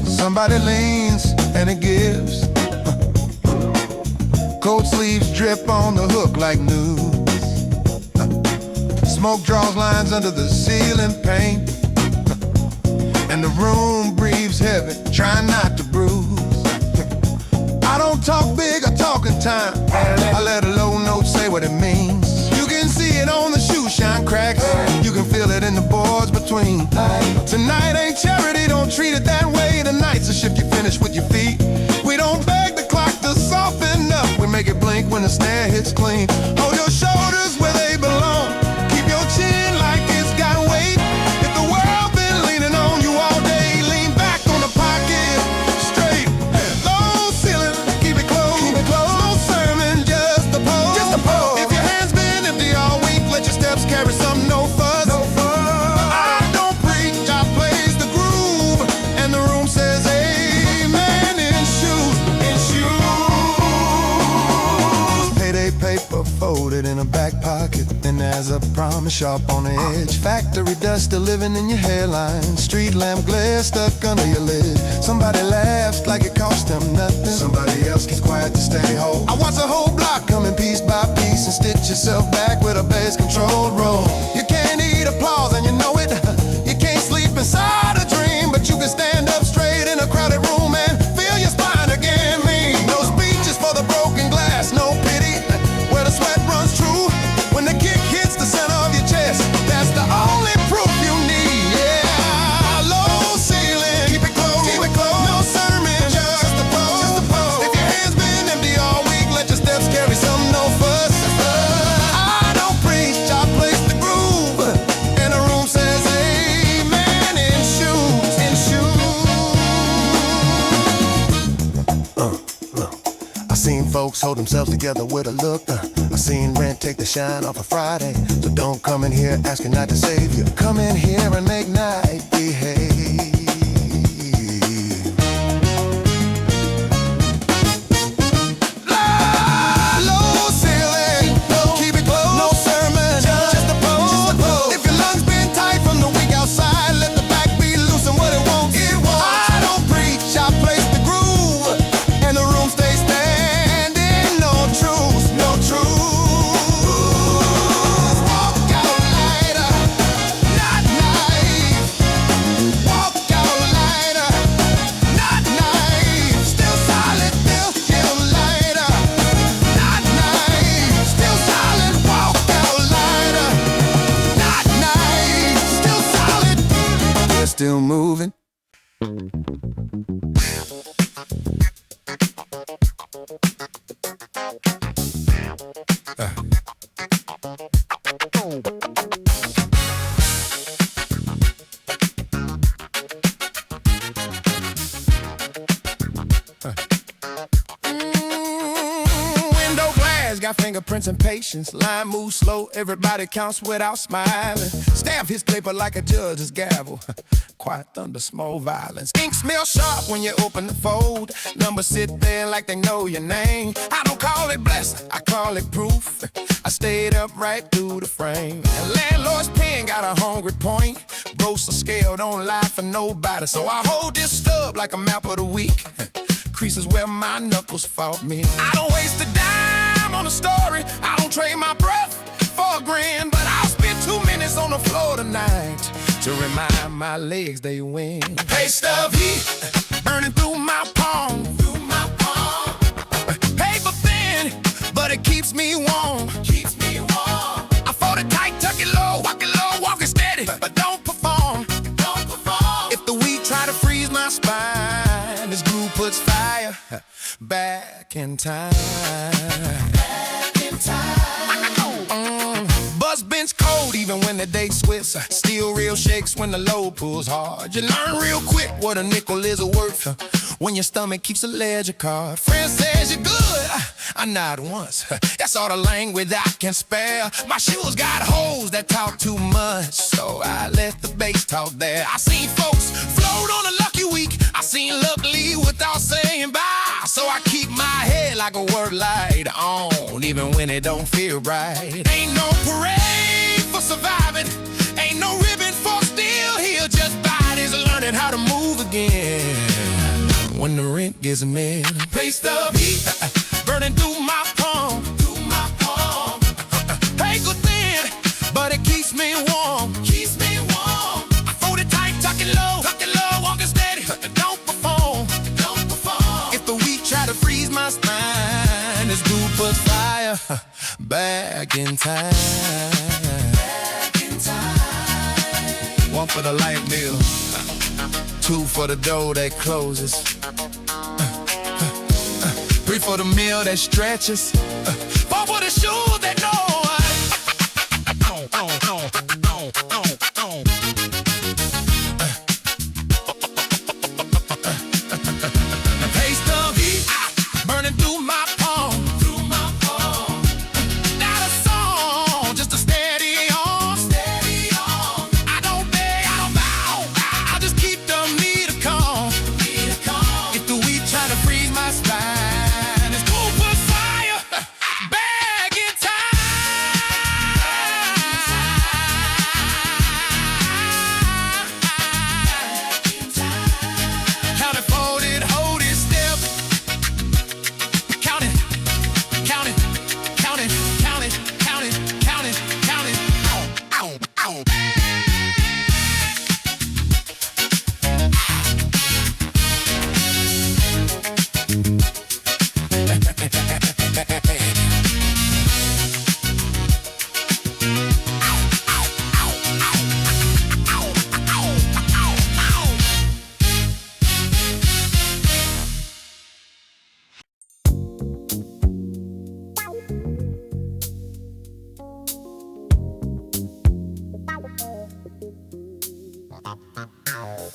Somebody leans and it gives. Coat sleeves drip on the hook like news. Smoke draws lines under the ceiling paint. And the room breathes heavy, trying not to bruise. I don't talk big, I talk in time. I let a low note say what it means. You can see it on the shoe shine cracks. You can feel it in the boards between. Tonight ain't charity, don't treat it that way. Tonight's a shift, you finish with your feet. We don't beg the clock to soften up. We make it blink when the snare hits clean. Hold your shoulders where they belong. Keep your chin like it's got weight. If the world been leaning on you all day, lean back on the pocket straight. Low ceiling, keep it close. No sermon, just a pose. If your hands been empty all week, let your steps carry some no fuss. I don't preach, I plays the groove, and the room says amen in shoes. Payday paper folded in a back pocket. Then there's a promise sharp on the edge. Factory dust still living in your hairline. Street lamp glare stuck under your lid. Somebody laughs like it cost them nothing. Somebody else gets quiet to stay whole. I watch a whole block coming piece by piece and stitch yourself back with a bass controlled roll. You can't eat applause and you know it. You can't sleep inside a dream, but you can stand up straight in a crowded room and feel your spine again mean. No speeches for the broken glass, no pity where the sweat runs true. When the kick hits the center of your chest, that's the only proof you need. Yeah, low ceiling, keep it close. No sermon, just a pose. If your hands been empty all week, let your steps carry some no fuss. I don't preach, I place the groove, and the room says amen in shoes. I seen folks hold themselves together with a look. I seen rent take the shine off a Friday. So don't come in here asking not to save you. Come in here and make night behave. Low ceiling, keep it close. No sermon, just a pose. If your lungs been tight from the week outside, let the back be loose and what it wants. I don't preach, I place the groove, and the room stays standing. No truth. Walk out lighter, not naive. Walk out lighter, not naive. Still solid, still lighter, not naive. Still solid, walk out lighter, not naive. Still solid, we're still moving. Window glass got fingerprints and patience. Line moves slow, everybody counts without smiling. Stamp his paper like a judge's gavel. Quiet thunder, small violence. Ink smell sharp when you open the fold. Numbers sit there like they know your name. I don't call it blessing, I call it proof. I stayed up right through the frame. And landlord's pen got a hungry point. Grocer scale don't lie for nobody. So I hold this stub like a map of the week. Creases where my knuckles fought me. I don't waste a dime on a story. I don't trade my breath for a grin. But I'll spend 2 minutes on the floor tonight to remind my legs they win. Hey, Stub Heat, burning through my palm. Paper thin, but it keeps me warm. I fold it tight, tuck it low, walk it steady, but don't perform. If the weed try to freeze my spine, this glue puts fire back in time. Buzz bench cold even when the day swifts. Steel real shakes when the load pulls hard. You learn real quick what a nickel is worth when your stomach keeps a ledger card. Friend says you're good, I nod once. That's all the language I can spare. My shoes got holes that talk too much, so I let the bass talk there. I seen folks float on a lucky week, I seen luck leave without saying bye. So I keep my head like a work light on, even when it don't feel right. Ain't no parade for surviving, ain't no ribbon for still here. Just bodies learning how to move again when the rent gets made. Play Stub Heat, burning through my palm. Hey, good thing, but it keeps me warm. I fold it tight, tuck it low, walking steady, don't perform. If the weak try to freeze my spine, this dude puts fire back in time. One for the light bill, two for the door that closes, three for the meal that stretches, four for the shoes that know. Taste of heat, burning through my palm. Not a song, just a steady on. I don't beg, I don't bow, I just keep the meter calm. If the weed try to freeze my spine, it's cool for fire back in time. Count it, fold it, hold it, step. Count it. Ow.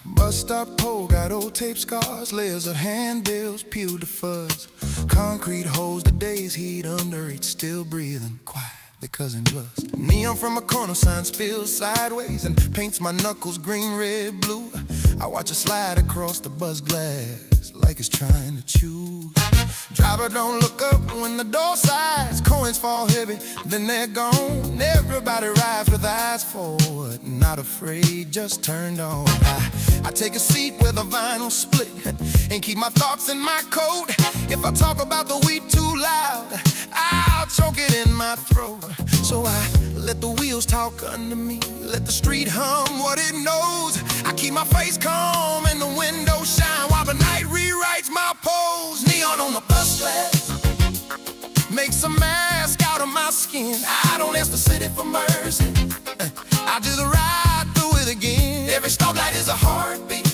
Bus stop pole got old tape scars, layers of handbills, peeled the fuzz. Concrete holes, the day's heat under it, still breathing quiet because in rust. Neon from a corner sign spills sideways and paints my knuckles green, red, blue. I watch it slide across the bus glass like it's trying to choose. Driver don't look up when the door sighs. Coins fall heavy, then they're gone. Everybody rides with eyes forward, not afraid, just turned on. I take a seat with a vinyl split and keep my thoughts in my coat. If I talk about the weed too loud, I'll choke it in my throat. So I let the wheels talk under me, let the street hum what it knows. I keep my face calm and the window shine while the night rewrites my pose. Neon on the bus glass makes a mask out of my skin. I don't ask the city for mercy, I just ride through it again. Every stoplight is a heartbeat,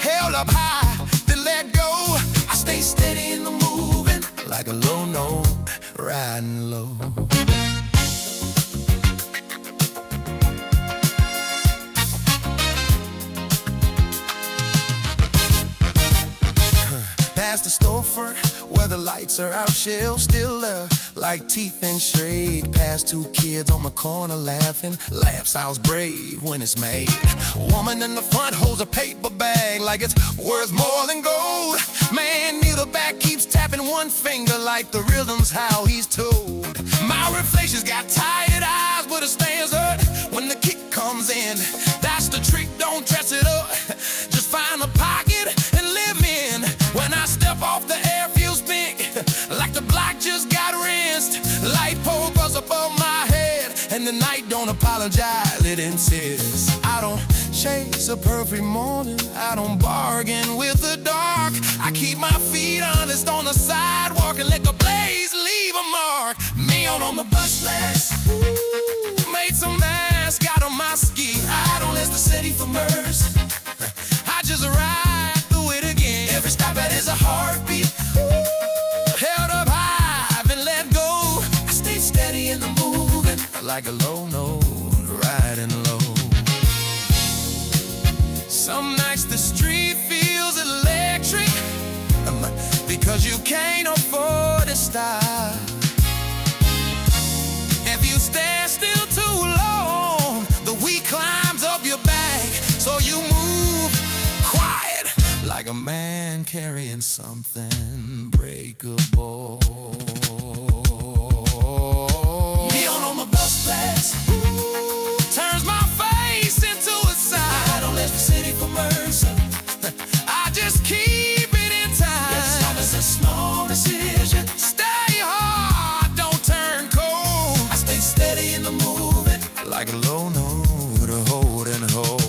held up high, then let go. I stay steady in the moving, like a low note, riding low. Past the storefront where the lights are out, shells still there like teeth in shade. Past two kids on the corner laughing, laugh sounds brave when it's made. A woman in the front holds a paper bag like it's worth more than gold. Man near the back keeps tapping one finger like the rhythm's how he's told. My reflection's got tired eyes, but it stands hurt when the kick comes in. That's the trick, don't dress it up, just find a pocket and live in. When I step off, the air feels big, like the block just got rinsed. Light pole goes above my head, and the night don't apologize, it insists. I don't chase a perfect morning, I don't bargain with the dark. I keep my feet honest on the sidewalk and let the blaze leave a mark. Me on the bus last, made some mask out of my ski. I don't ask the city for mercy, I just ride through it again. Every stop at is a heartbeat, held up high and let go. like a low note, riding low. Some nights the street feels electric, because you can't afford to stop. If you stand still too long, the weed climbs up your back, so you move quiet, like a man carrying something breakable. Neon on my bus pass turns my face into a side. I don't left the city for Mercer, I just keep it in time. As long as a small decision, stay hard, don't turn cold. I stay steady in the movement, like a low note, a hold and hold.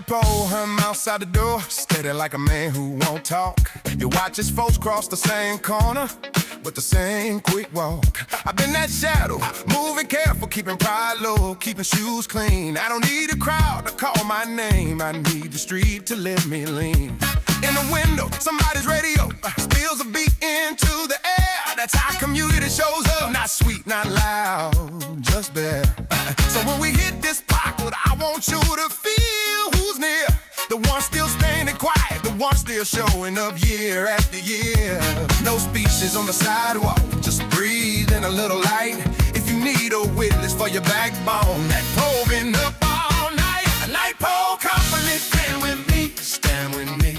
Pole, him outside the door, steady like a man who won't talk. You watch his folks cross the same corner with the same quick walk. I've been that shadow, moving careful, keeping pride low, keeping shoes clean. I don't need a crowd to call my name, I need the street to let me lean. In the window, somebody's radio spills a beat into the air. That's how community shows up, not sweet, not loud, just bare. So when we hit this pocket, I want you to feel who's near. The one still standing quiet, the one still showing up year after year. No speeches on the sidewalk, just breathe in a little light. If you need a witness for your backbone, that pole been up all night. A light pole company, stand with me, stand with me.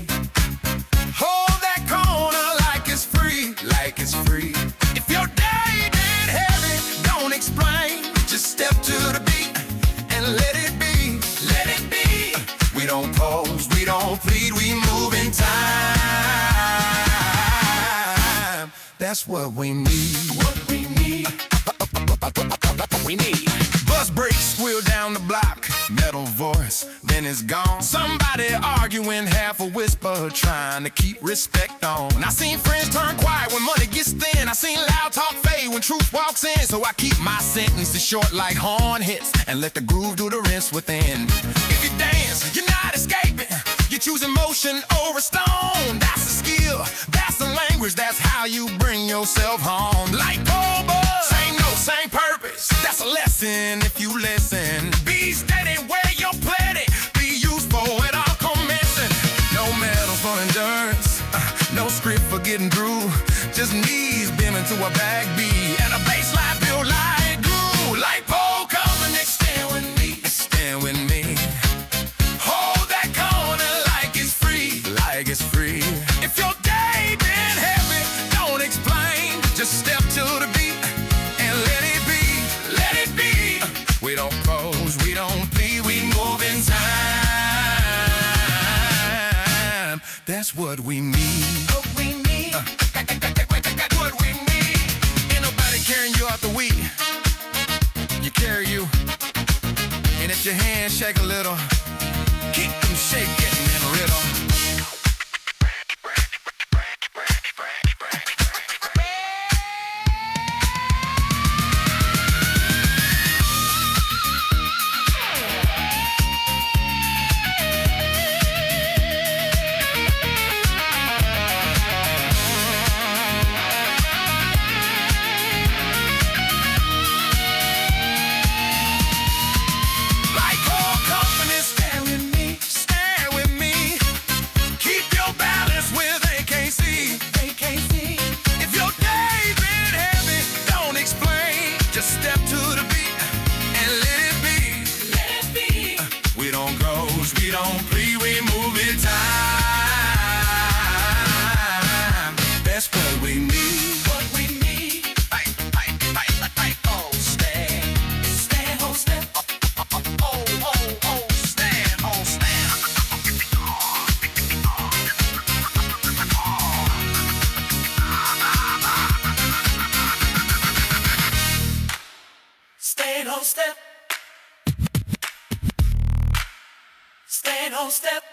Hold that corner like it's free, like it's free. If your day been heavy, don't explain, just step to the beat and let it be, let it be. We don't pose, we don't plead, we move in time. That's what we need. What we need. We need. Bus brakes squeal down the block, metal voice, then it's gone. Somebody arguing, half a whisper, trying to keep respect on. I seen friends turn quiet when money gets thin. I seen loud talk fade when truth walks in. So I keep my sentences short like horn hits and let the groove do the rinse within. If you dance, you're not escaping. You're choosing motion over stone. That's a skill, that's the language, that's how you bring yourself home. Like pole buzz, same note, same purpose. That's a lesson if you listen. Be steady where you're planted. Be useful at all commencing. No medals for endurance, no script for getting through. Just knees bending to a backbeat and a baseline built like glue. Like pole company, stand with me, stand with me. Hold that corner like it's free, like it's free. If your day been heavy, don't explain, just step to the beat and let it be, let it be. We don't pose, we don't plead, we move in time. That's what we need. What we need. What we need. Ain't nobody carrying you out the weed. You carry you. And if your hands shake a little, keep them shaking in rhythm. Like all companies stand on step.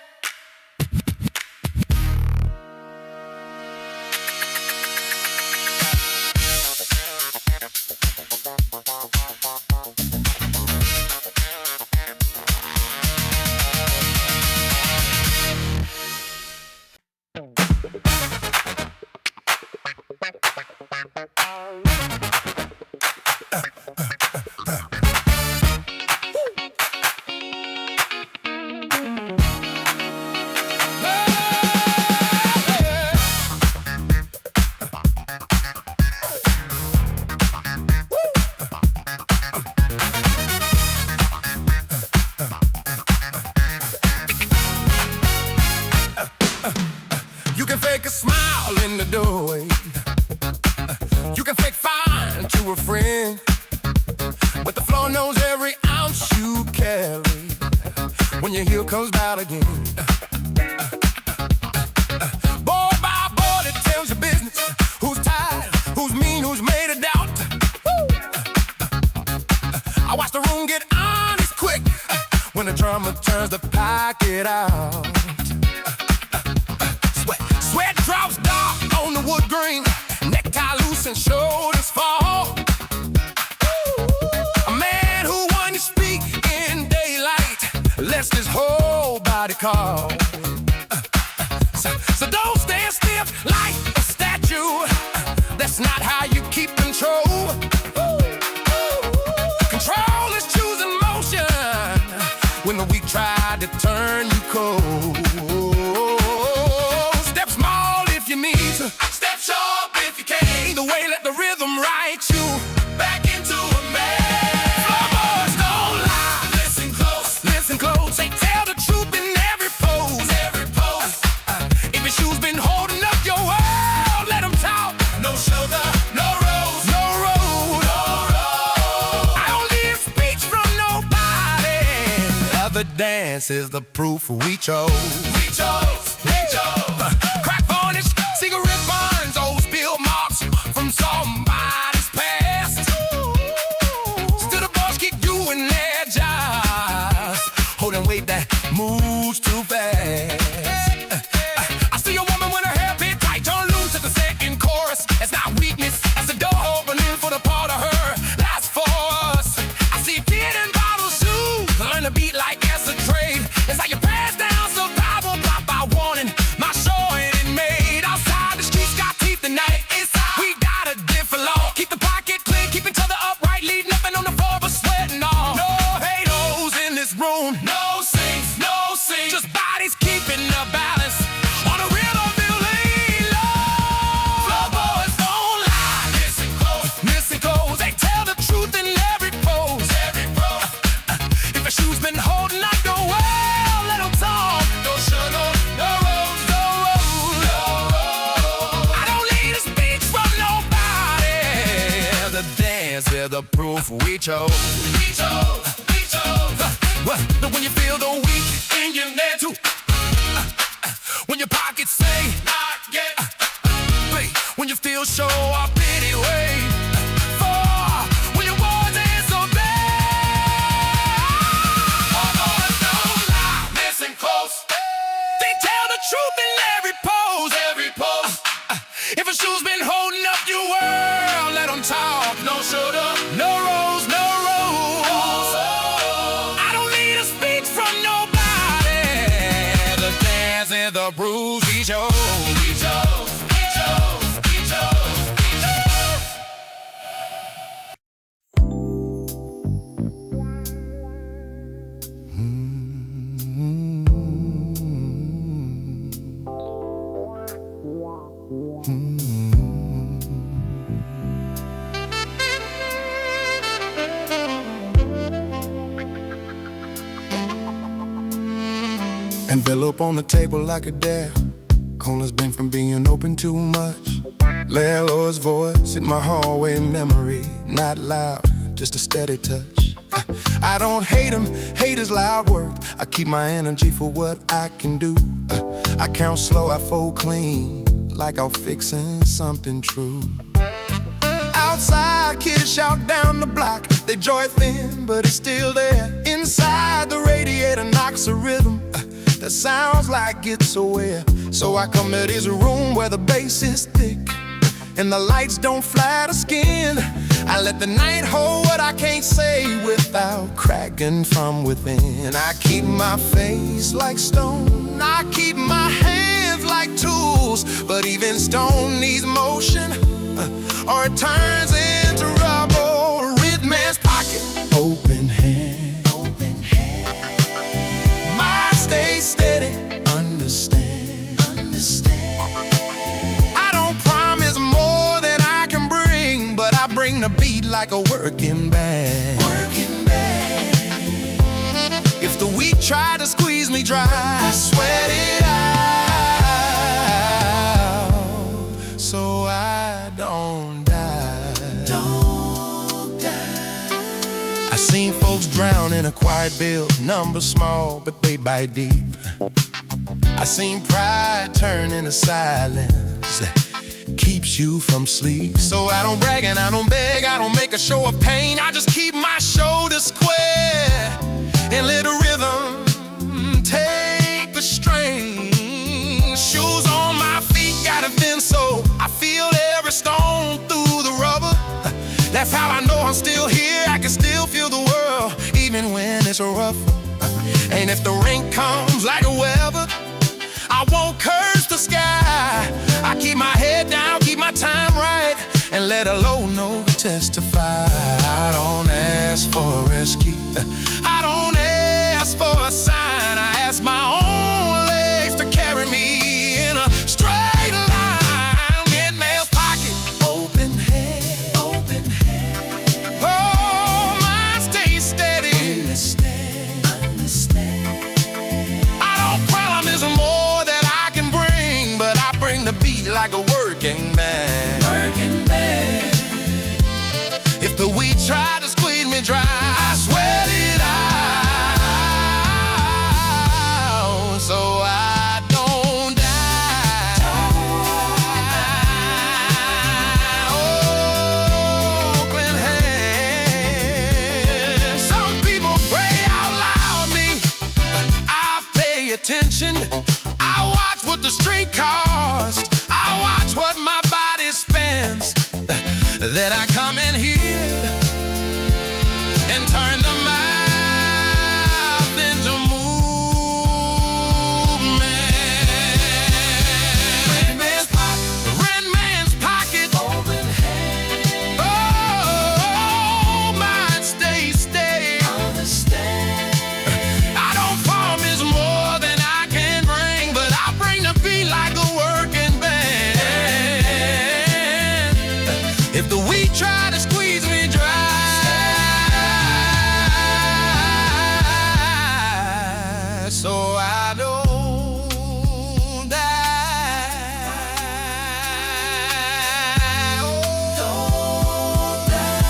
You can fake a smile in the doorway. You can fake fine to a friend, but the floor knows every ounce you carry when your heel comes out again. Board by board, it tells your business. Who's tired, who's mean, who's made a doubt. I watch the room get honest quick when the drummer turns the pocket out. Sweat drops dark on the wood grain, necktie loose and shoulders fall. A man who wanted to speak in daylight lets his whole body call. So don't stand stiff like a statue. That's not how you keep control. Control is choosing motion when the weak try to turn you cold. Step sharp if you can. Either way, let the rhythm write you back into a man. Floorboards don't lie. Listen close, listen close. They tell the truth in every pose, every pose. If your shoes been holding up your world, let them talk. No shoulder, no rose, no road, no road. I don't need a speech from nobody. Other dance is the proof we chose. We chose, we chose. Crack varnish, cigarette burns, old spill marks from somebody's past. Still the boss keep doing their jobs, holding weight that moves too fast. I see a woman with her hair pit tight, turn loose at the second chorus. It's not weakness, that's the door opening for the part of her that's for us. I see a kid in bottle shoes, learn to beat like it's a trade. It's like you pass down survival, block by warning. My show ain't made outside the streets, got teeth tonight. Inside, we got a different law. Keep the pocket clean, keep each other upright, leave nothing on the floor but sweating all. No haters in this room, no saints, no saints. Just bodies keeping the balance on a real or villain law. Floorboards don't lie, listen close, listen close. They tell the truth in every pose, every pose. If a shoe's been holding up the world, let them talk. No shoulder, no rose, no road, no road. I don't need a speech from nobody. The dance is the proof we chose. We chose, we chose. When you feel the weak in your neck too. When your pockets say not yet. When you feel show up anyway. When your words ain't so bad. Floorboards don't lie, listen close. They tell the truth in every pose, every pose. If a shoe's been holding up your world, let them talk. No shoulder, no rose, no rose. I don't need a speech from nobody. The dance and the bruise we chose. We chose, we chose, we chose, we chose. Envelope on the table like a dare. Corners bent from being open too much. Landlord's voice in my hallway memory. Not loud, just a steady touch. I don't hate him, hate is loud work. I keep my energy for what I can do. I count slow, I fold clean, like I'm fixing something true. Outside, kids shout down the block. They joy thin, but it's still there. Inside, the radiator knocks a rhythm. that sounds like it's aware. So I come to this room where the bass is thick and the lights don't flatter skin. I let the night hold what I can't say without cracking from within. I keep my face like stone, I keep my hands like tools, but even stone needs motion or it turns into rubble. Rhythm man's pocket, open hand, open hand. Mind stay steady, understand, understand. I don't promise more than I can bring, but I bring the beat like a working band. Working band. If the weak try to squeeze me dry, I sweat it out so I don't die. Don't die. I seen folks drown in a quiet build, numbers small, but they bite deep. I seen pride turn into silence that keeps you from sleep. So I don't brag and I don't beg, I don't make a show of pain. I just keep my shoulders square and let the rhythm take the strain. Shoes on my feet got a thin sole, I feel every stone through the rubber. That's how I know I'm still here, I can still feel the world even when it's rough. And if the rain comes like a weather, I won't curse the sky. I keep my head down, keep my time right, and let a low note testify. I don't ask for a rescue, I don't ask for a sign. I ask my own legs to carry me in a straight line. In man's pocket, open hand, open hand. Oh, mine stay steady, understand, understand. I don't promise more than I can bring, but I bring the beat like a working man. Working man. If the weed try to squeeze me dry, I sweat it out so I don't die. Open hand. Some people pray out loud me, I pay attention. I watch what the street costs, I watch what my body spends. Then I come in here and turn the mouth into movement. Red man's pocket, red man's pocket, open hand. Oh, mine stay steady, understand. I don't promise more than I can bring, but I bring the beat like a working band. If the weak try to squeeze me dry, so I don't die. Don't die.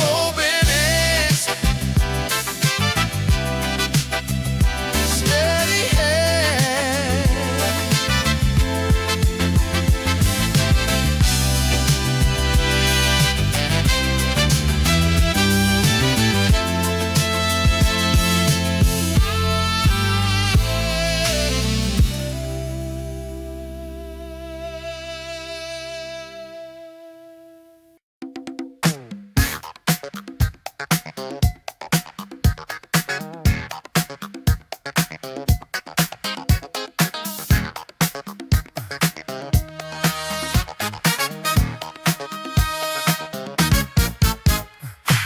Open hands, steady hand.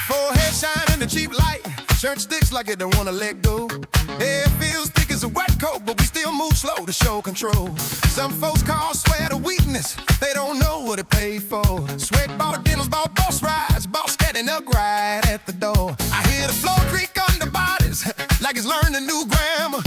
Forehead shining the cheap light, shirt sticks like it don't wanna let go. Hair feels thick as a wet coat, but we still move slow to show control. Some folks call sweat a weakness, they don't know what it paid for. Sweat bought dinners, bought boss rides, bought standing up right at the door. I hear the floor creak under bodies, like it's learning new grammar.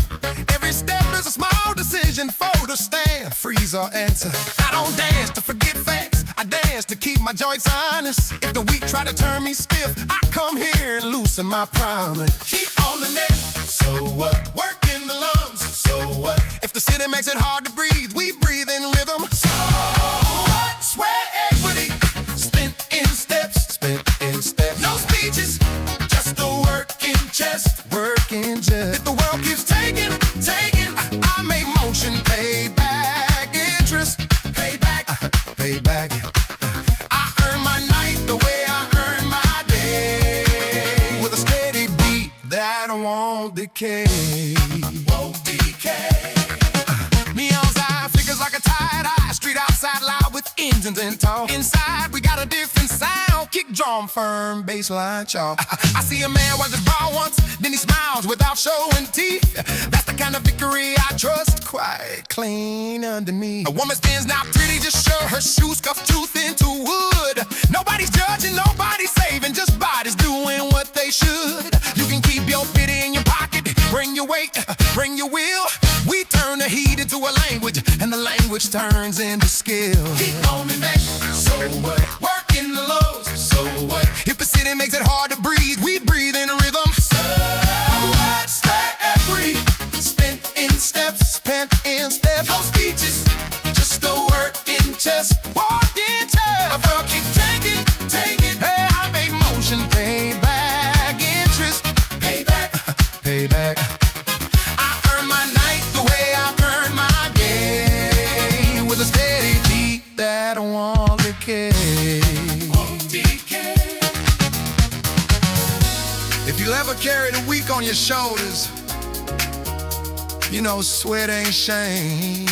Every step is a small decision for the stand, freeze or answer. I don't dance to forget facts, I dance to keep my joints honest. If the weak try to turn me stiff, I come here and loosen my promise. Keep on the neck, so what? Work in the lungs, so what? If the city makes it hard to breathe, we breathe in rhythm, so what? Sweat equity, spent in steps, no speeches, just a working chest, working chest. If the world keeps taking decay. Won't decay. Neon's eye flickers like a tired eye. Street outside loud with engines in tow. Inside we got a different sound. Kick drum firm, bass line chaw. I see a man was his bra once, then he smiles without showing teeth. That's the kind of victory I trust, quiet, clean underneath. A woman stands not pretty, just show her shoes scuffed tooth into wood. Nobody's judging, nobody's saving, just bodies doing what they should. You can keep your pity in your pocket, bring your weight, bring your will. We turn the heat into a language, and the language turns into skill. Keep on me back, so what? Working the lows, so what? If the city makes it hard to breathe, we breathe in rhythm. So what? Stay and breathe. Spent in steps. No speeches, just a work in chest. Walk in chest. A girl keep taking. Hey, I make motion, payback, interest. Payback. I earn my night the way I earn my day, with a steady beat that won't decay. If you ever carry the week on your shoulders, you know sweat ain't shame.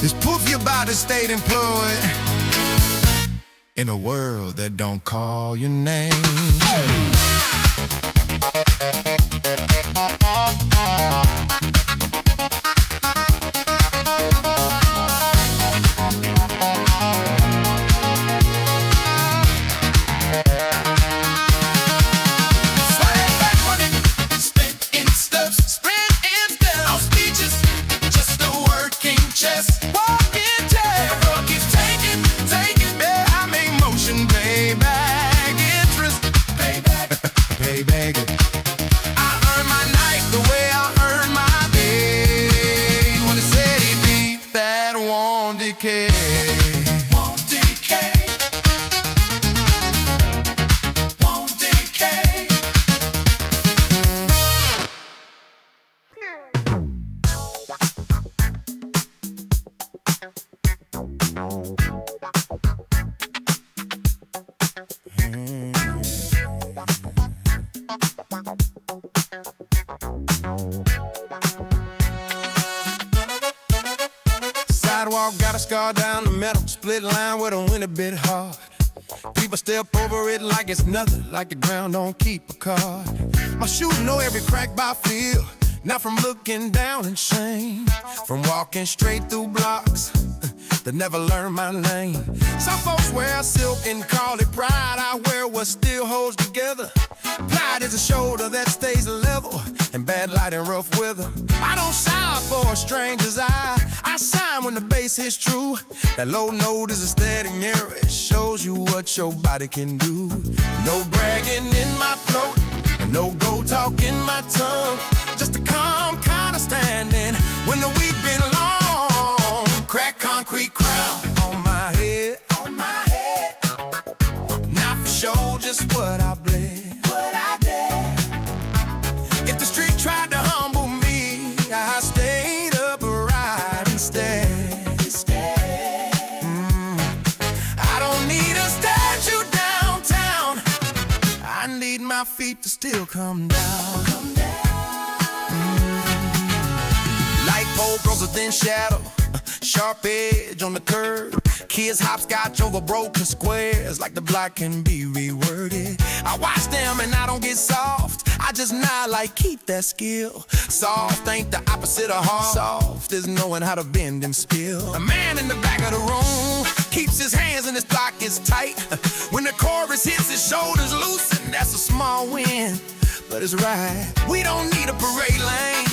It's proof your body stayed employed in a world that don't call your name. Sidewalk got a scar down the middle, split line where the wind a bit hard. People step over it like it's nothing, like the ground don't keep a card. My shoes know every crack by feel, not from looking down in shame, from walking straight through blocks that never learned my lane. Some folks wear silk and call it pride. I wear what still holds together. Pride is a shoulder that stays level in bad light and rough weather. I don't sign for a stranger's eye. I sign when the bass hits true. That low note is a steady mirror. It shows you what your body can do. No bragging in my throat, no go talk in my tongue. Just a calm kind of standing when the week been long. Crack concrete crown on my head. Not for sure just what I bled. If the street tried to humble me, I stayed upright instead. I don't need a statue downtown. I need my feet to still come down. Light pole grows a thin shadow, sharp edge on the curb. Kids hopscotch over broken squares like the block can be reworded. I watch them and I don't get soft. I just nod like keep that skill. Soft ain't the opposite of hard. Soft is knowing how to bend and spill. A man in the back of the room keeps his hands in his pockets tight. When the chorus hits, his shoulders loosen. That's a small win, but it's right. We don't need a parade lane.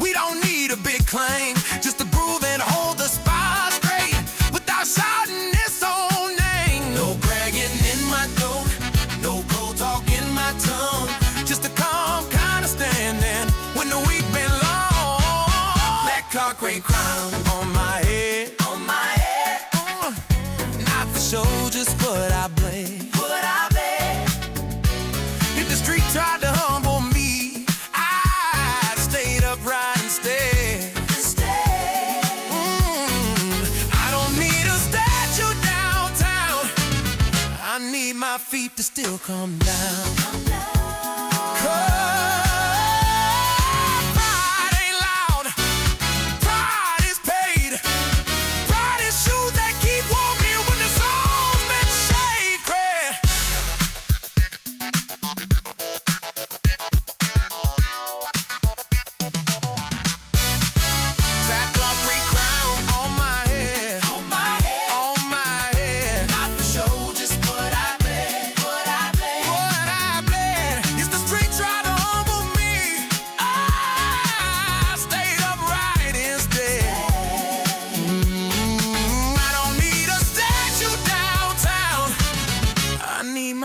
We don't need a big claim. Just to groove and hold the spot straight without shouting its own name. No bragging in my throat, no cold talk in my tongue. Just a calm kind of standing when the week been long. Black concrete crown on my head. Not for sure just what I blame. If the street tried to humble me, I stayed upright instead. I don't need a statue downtown. I need my feet to still come down.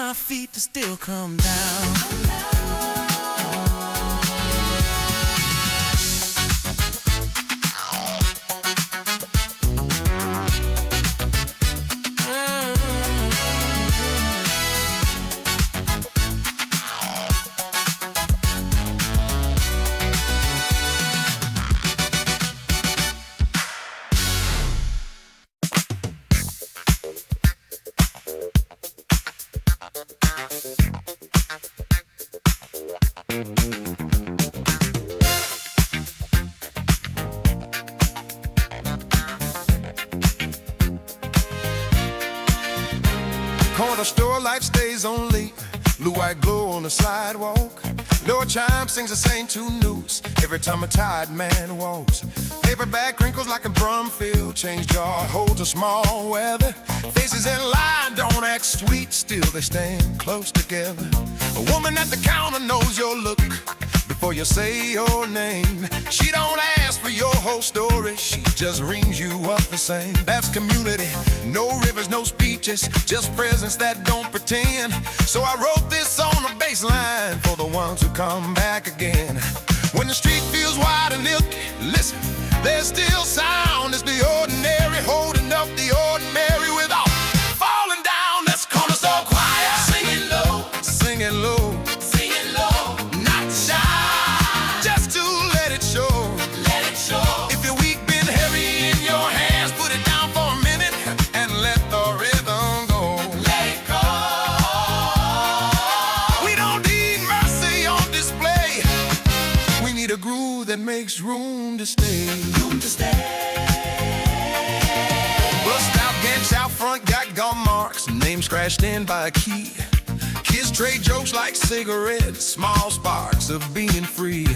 my feet to still come down. Corner store light stays on late, blue-white glow on the sidewalk. Door chime sings the same two notes every time a tired man walks. Paperback crinkles like a Brumfield, change jar holds a small weather. Faces in line don't act sweet, still they stand close together. A woman at the counter knows your look before you say your name. She don't ask for your whole story, she just rings you up the same. That's community, no rivers, no speeches, just presence that don't pretend. So I wrote this on the bass line for the ones who come back again. When the street feels wide and milky, listen, there's still sound. It's the ordinary holding up the ordinary without falling down. That's corner store choir, singing low, singing low, singing low, not to shine, just to let it show. Let it show. If your week been heavy in your hands, put it down for a minute and let the rhythm go. Let it go. We don't need mercy on display. We need a groove that makes room to stay. Room to stay. Bust out, bench out front, got gum marks, name scratched in by a key. Kids trade jokes like cigarettes, small sparks of being free.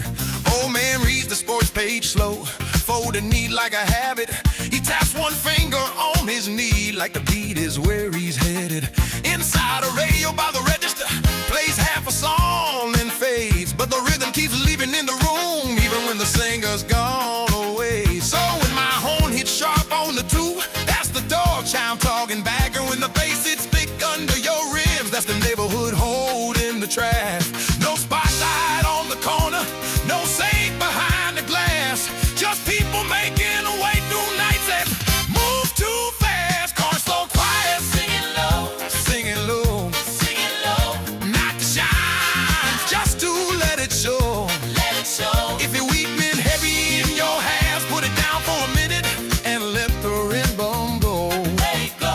Old man reads the sports page slow, folded neat like a habit. He taps one finger on his knee like the beat is where he's headed. Inside a radio by the register, plays half a song then fades, but the rhythm keeps leaving in the room even when the singer's gone away. So when my horn hits sharp on the two, that's the dog chime talking back, and when the bass hits thick under your ribs, that's the neighborhood holding the track. No spotlight on the corner, no saint behind the glass, just people making a way through nights that move too fast. Corner store quiet, singing low, singing low, singing low, not to shine, just to let it show. Let it show. If your week been heavy in your hands, put it down for a minute and let the rhythm go. Let it go.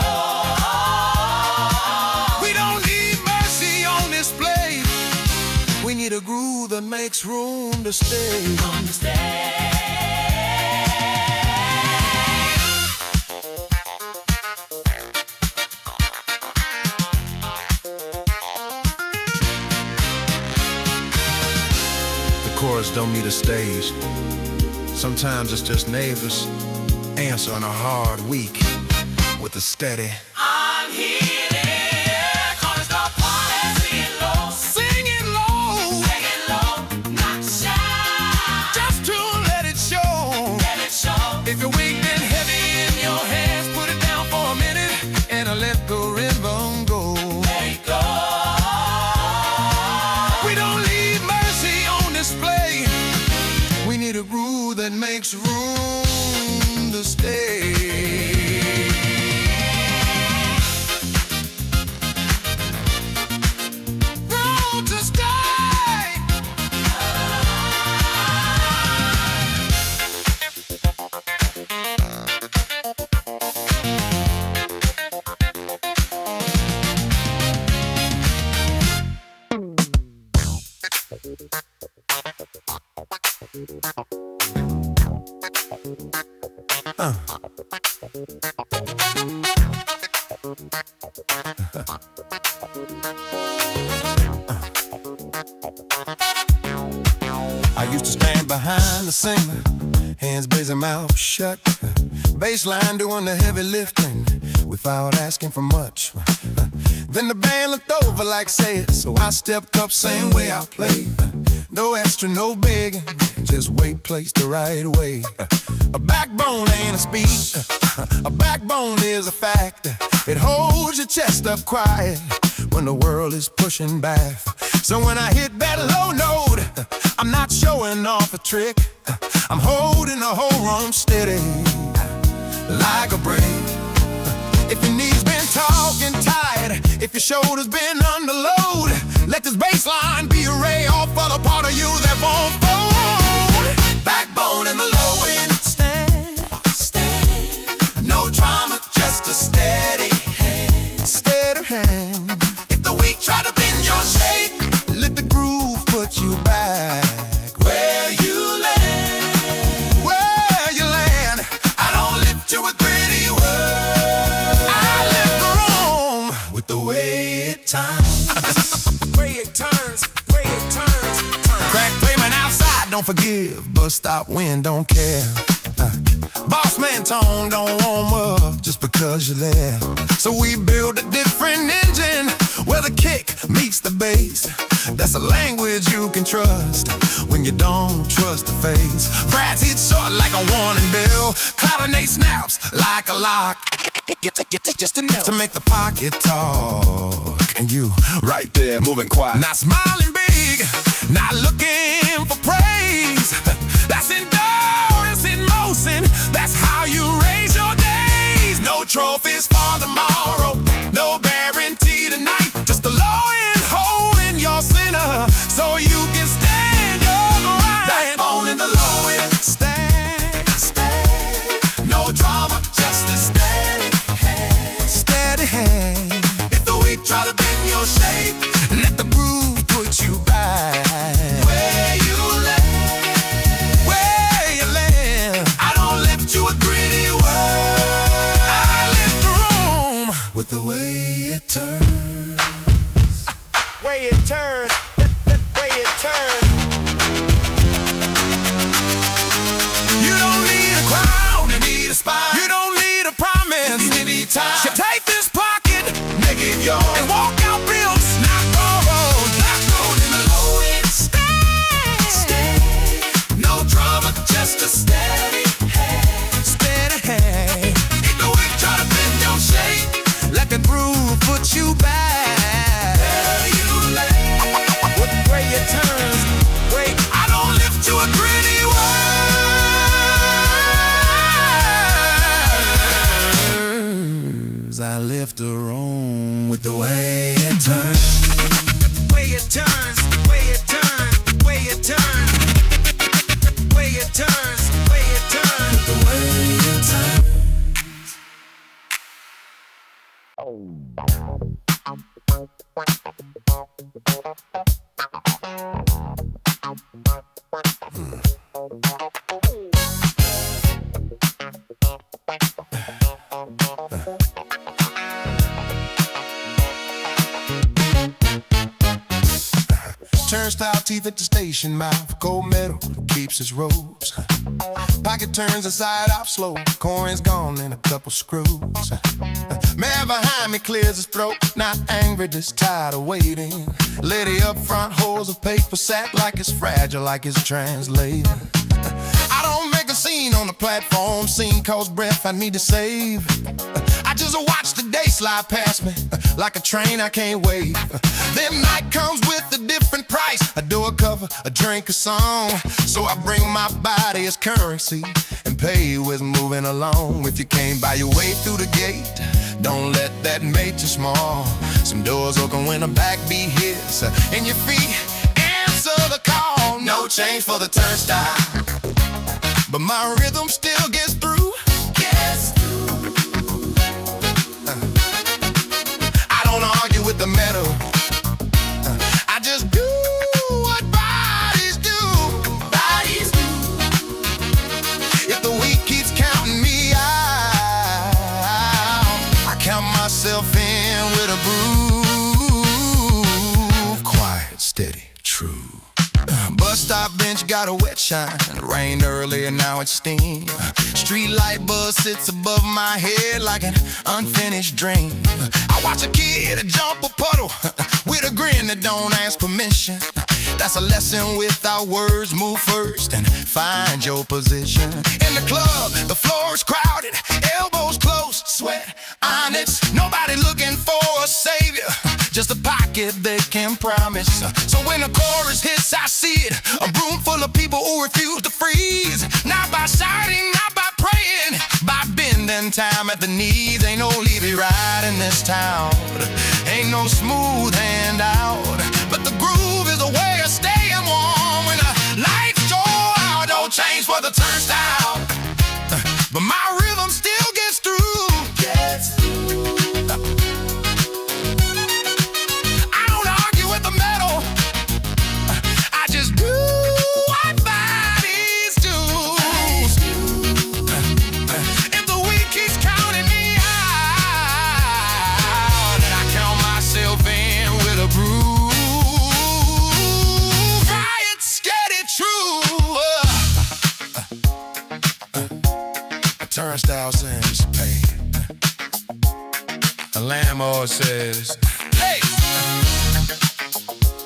We don't need mercy on display. We need a groove that makes room to stay. Room to stay. The chorus don't need a stage. Sometimes it's just neighbors answering a hard week with a steady I'm here there. Corner store choir, singing low, singing low, singing low, not to shine, just to let it show. Let it show. If your week been heavy in your hands, put it down for a minute and let the rhythm go. Let it go. We don't need mercy on display. We need a groove that makes room to stay. Room to stay. I used to stand behind the singer, hands blazing, mouth shut, bassline doing the heavy lifting without asking for much. Then the band looked over like say it, so I stepped up same way I played. No extra, no begging, just weight placed the right way. A backbone ain't a speech, a backbone is a fact. It holds your chest up quiet when the world is pushing back. So when I hit that low note, I'm not showing off a trick. I'm holding the whole room steady, like a brick. If your knees been talking tired, if your shoulders been under load, let this bass line be a ray off for the part of you that won't fold. Backbone in the low end. Stand, stand. No drama, just a steady hand. Steady hand. If the weak try to bend your shape, let the groove put you back where you land. Where you land. I don't lift you with pretty words. I lift the room with the way it turns. Way it turns, way it turns. Crack pavement outside, don't forgive, but stop when don't care. Boss man tone don't warm up just because you're there. So we build a different engine where the kick meets the bass. That's a language you can trust when you don't trust the face. Brass hits short like a warning bell. Cloudinate snaps like a lock. Just enough to make the pocket talk. And you right there moving quiet. Not smiling big, not looking for praise. That's endurance in motion. That's how you raise your days. No trophies for tomorrow, no guarantee tonight. Just the law in holding your center so you can stand your grind. Backbone in the low end. Stand, stand. No drama, just a steady hand. Steady hand. If the weak try to bend your shape, let the groove put you back where you land. Where you land. I don't lift you with pretty words. I lift the room with the way it turns. Way it turns. Way it turns. You don't need a crown, you need a spine. You don't need a promise, you need time. You take this pocket, make it yours, and walk out built, not gold. Not gold in the low end. Stay, stay. No drama, just a steady hand. Steady hand. If the wind try to bend your shape, let the groove put you back where you lay. With the way it turns, wait, I don't lift you a pretty words. I lift the room with the way it turns. Way it turns, way it turns, way it turns. Way it turns, way it turns. With the way it turns. Turnstile teeth at the station mouth. Gold metal keeps his robes. Pocket turns inside out slow. Coin's gone and a couple screws. Man behind me clears his throat. Not angry, just tired of waiting. Lady up front holds a paper sack like it's fragile, like it's translated. I don't make a scene on the platform. Scene costs breath I need to save. I just watch the day slide past me like a train I can't wait. Then night comes with a different price. I do a cover, a drink, a song. So I bring my body as currency and pay with moving along. If you can't buy your way through the gate, don't let that make you small. Some doors open when the backbeat hits and your feet answer the call. No change for the turnstile, but my rhythm still gets through. I don't argue with the metal. I just do what bodies do. Bodies do. If the weak keeps counting me out, I count myself in with a groove. Quiet, steady, true. Bus stop bench got a wet shine. It rained earlier, now it's steam. Street light buzz sits above my head like an unfinished dream. I watch a kid jump a puddle with a grin that don't ask permission. That's a lesson without words. Move first and find your position. In the club, the floor is crowded, elbows close, sweat on it. Nobody looking for a savior, just a pocket they can promise. So when the chorus hits, I see it, a room full of people who refuse to freeze. Not by shouting, not by praying, by bending time at the knees. Ain't no Levy ride in this town, ain't no smooth handout, but the groove is a way of staying warm when the lights go out. Don't change for the turnstile, but my rhythm still gets through. I don't argue with the metal, I just do what bodies do. If the week keeps counting me out, then I count myself in with a groove. Quiet, steady, true. A turnstile says, pay. A landlord says, hey.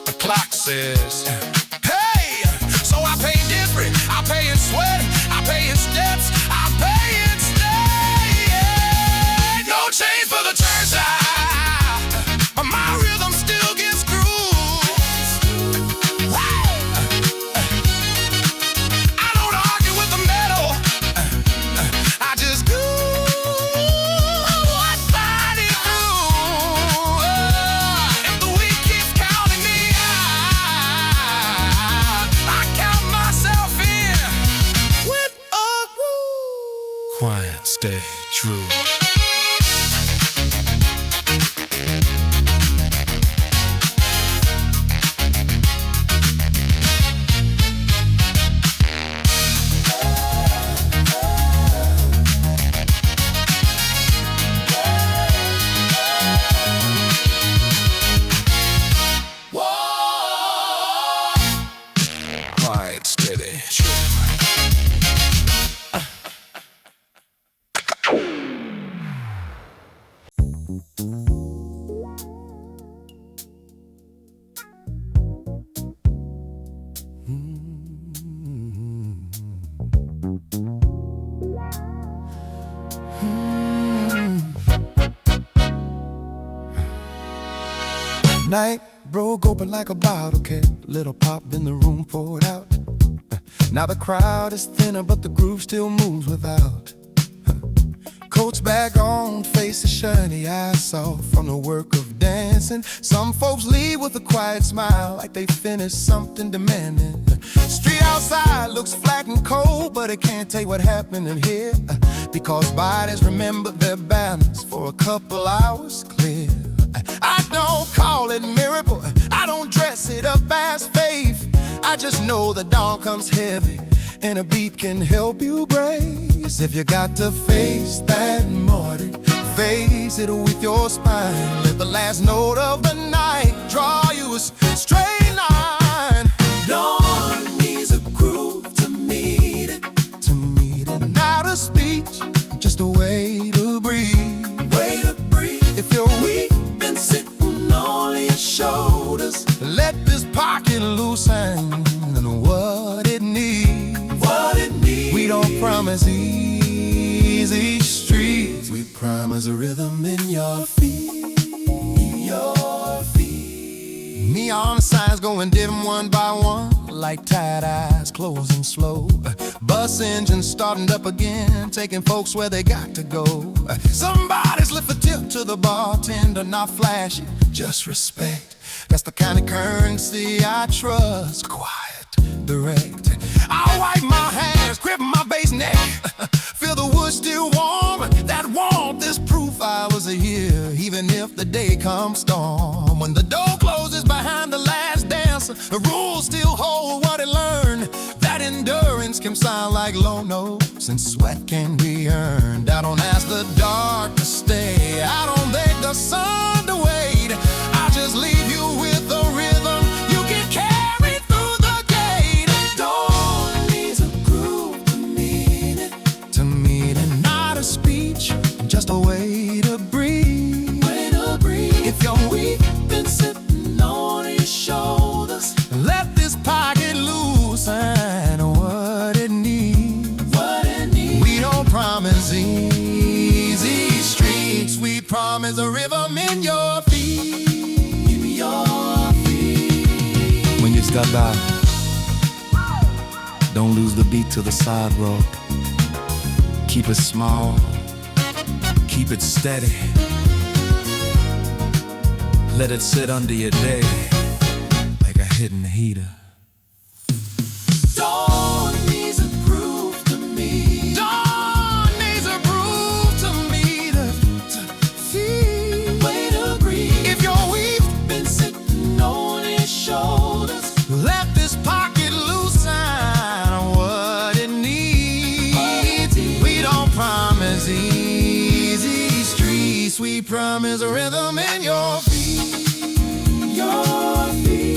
The clock says, hey. So I pay different. I pay in sweat, I pay in steps, I pay in stay. No change for the turnstile, but my rhythm still gets through. I don't argue with the metal, I just do what body do. If the week keeps counting me out, I count myself in with a groove. Quiet, stay true. Quiet, steady, true. Night broke open like a bottle cap. Little pop in the room poured out. Now the crowd is thinner, but the groove still moves without. Coats back on, faces shiny, eyes soft from the work of dancing. Some folks leave with a quiet smile, like they finished something demanding. Street outside looks flat and cold, but it can't tell you what happened in here, because bodies remember their balance for a couple hours clear. I don't call it miracle, I don't dress it up as faith. I just know the dawn comes heavy, and a beat can help you brace. If you got to face that morning, face it with your spine. Let the last note of the night draw you a straight line. Dawn needs a groove to meet it, not a speech, just a way to breathe. Way to breathe. If you're weak, been sitting on your shoulders, let this pocket loosen what it needs. What it needs. We don't promise easy streets, we promise a rhythm in your feet. Your feet. Neon signs going dim one by one, like tired eyes closing slow. Bus engines starting up again, taking folks where they got to go. Somebody's lift a tip to the bartender, not flashy, just respect. That's the kind of currency I trust. Quiet, direct. I'll wipe my hands, grip my bass neck, feel the wood still warm. That warmth is proof I was here, even if the day comes storm. When the door closes behind the last dancer, the rules still hold what it learned. That endurance can sound like low notes, and sweat can be earned. I don't ask the dark to stay, I don't beg the sun to wait. I just leave you with a rhythm you can carry through the gate. Dawn needs a groove to meet it, not a speech, just a way to breathe. Way to breathe. If you're weak, been sitting on your shoulders, let this pocket loosen what it needs. What it needs. We don't promise easy streets, we promise a rhythm in your feet. Stub out. Don't lose the beat to the sidewalk. Keep it small, keep it steady. Let it sit under your day like a hidden heater. Dawn needs a proof to me. Dawn needs a proof to me to feel. Way to breathe. If your we've been sitting on his shoulders, let this pocket loosen what it needs. We don't promise easy streets. We promise a rhythm in your feet. Your feet.